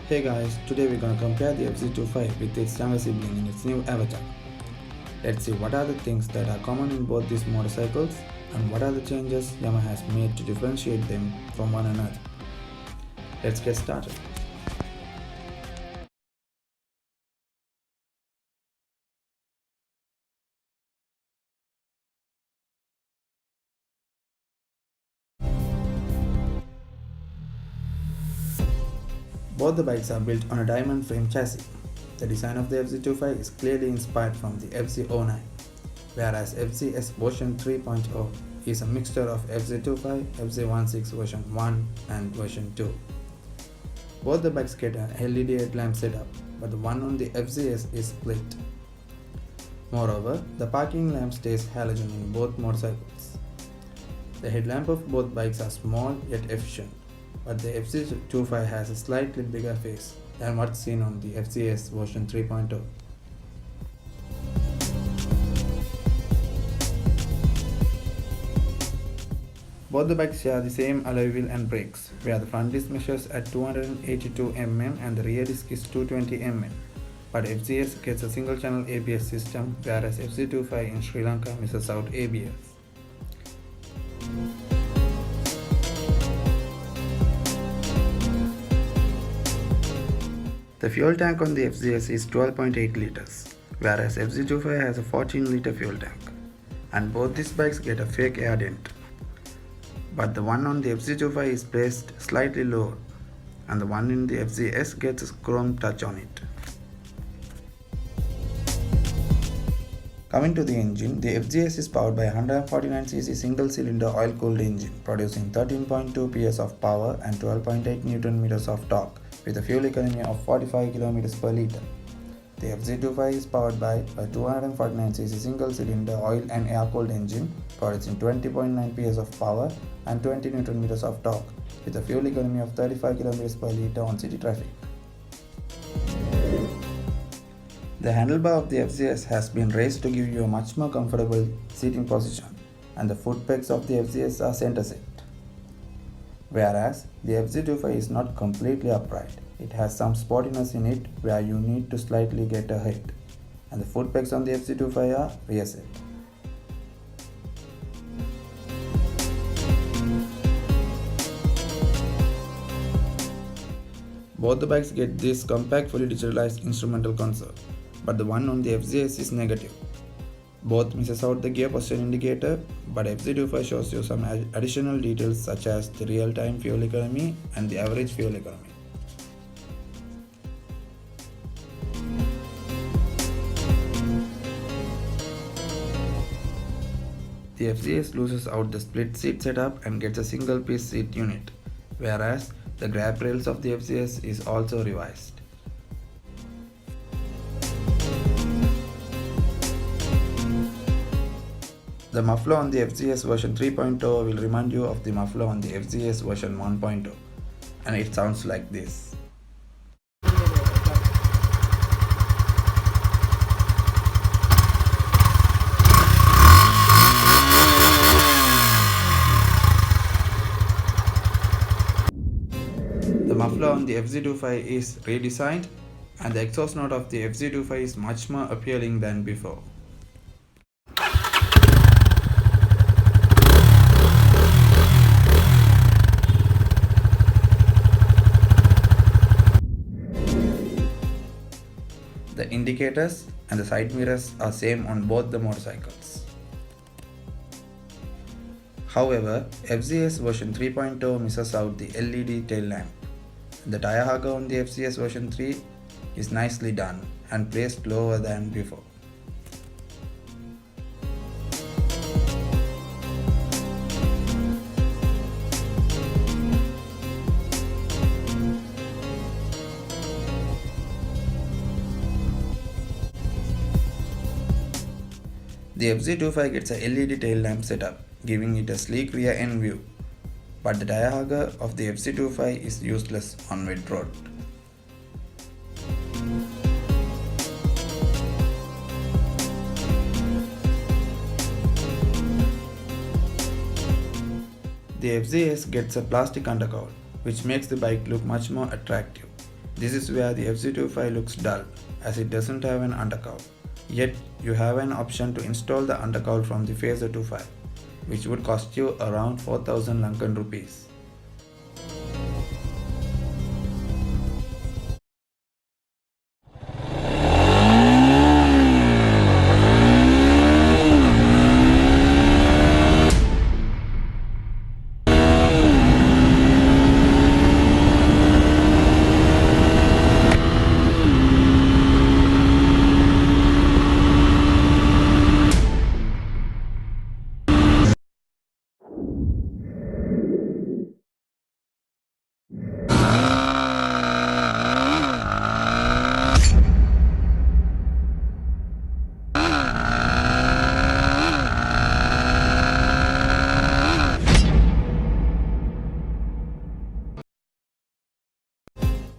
Hey guys, today we're gonna compare the FZ25 with its younger sibling in its new avatar. Let's see what are the things that are common in both these motorcycles and what are the changes Yamaha has made to differentiate them from one another. Let's get started. Both the bikes are built on a diamond frame chassis. The design of the FZ25 is clearly inspired from the FZ09, whereas FZ-S V3.0 is a mixture of FZ25, FZ16 version 1 and version 2. Both the bikes get an LED headlamp setup, but the one on the FZ-S is split. Moreover, the parking lamp stays halogen in both motorcycles. The headlamp of both bikes are small yet efficient, but the FZ25 has a slightly bigger face than what's seen on the FZ-S version 3.0. Both the bikes share the same alloy wheel and brakes, where the front disc measures at 282 mm and the rear disc is 220 mm. But FZ-S gets a single channel ABS system, whereas FZ25 in Sri Lanka misses out ABS. The fuel tank on the FZ-S is 12.8 liters, whereas FZ25 has a 14-liter fuel tank. And both these bikes get a fake air dent. But the one on the FZ25 is placed slightly lower, and the one in the FZ-S gets a chrome touch on it. Coming to the engine, the FZ-S is powered by a 149cc single-cylinder oil-cooled engine, producing 13.2 PS of power and 12.8 Nm of torque, with a fuel economy of 45 km per litre. The FZ25 is powered by a 249cc single-cylinder oil and air-cooled engine, producing 20.9 PS of power and 20 Nm of torque, with a fuel economy of 35 km per litre on city traffic. The handlebar of the FZ-S has been raised to give you a much more comfortable seating position, and the foot pegs of the FZ-S are center set. Whereas the FZ25 is not completely upright, it has some sportiness in it where you need to slightly get ahead, and the foot pegs on the FZ25 are rear set. Both the bikes get this compact fully digitalized instrumental console, but the one on the FZ-S is negative. Both misses out the gear position indicator, but FZ25 shows you some additional details such as the real-time fuel economy and the average fuel economy. The FZ-S loses out the split seat setup and gets a single piece seat unit, whereas the grab rails of the FZ-S is also revised. The muffler on the FZ-S version 3.0 will remind you of the muffler on the FZ-S version 1.0, and it sounds like this. The muffler on the FZ25 is redesigned, and the exhaust note of the FZ25 is much more appealing than before. The indicators and the side mirrors are same on both the motorcycles. However, FZ-S version 3.0 misses out the LED tail lamp. The tire hugger on the FZ-S version 3 is nicely done and placed lower than before. The FZ25 gets a LED tail lamp setup, giving it a sleek rear end view, but the tire hugger of the FZ25 is useless on wet road. The FZ-S gets a plastic undercover, which makes the bike look much more attractive. This is where the FZ25 looks dull, as it doesn't have an undercowl. Yet, you have an option to install the undercowl from the FZ25, which would cost you around 4000 Lankan rupees.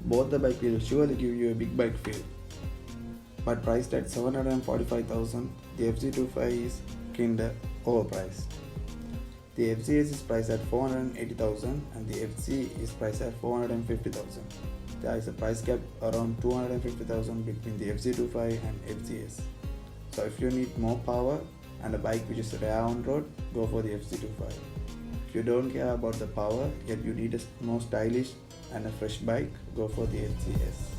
Both the bike will surely give you a big bike feel. But priced at 745,000, the FZ25 is kinda overpriced. The FZ-S is priced at 480,000 and the FZ is priced at 450,000. There is a price gap around 250,000 between the FZ25 and FZ-S. So if you need more power and a bike which is rare on road, go for the FZ25. If you don't care about the power yet you need a more stylish and a fresh bike, go for the FZ-S.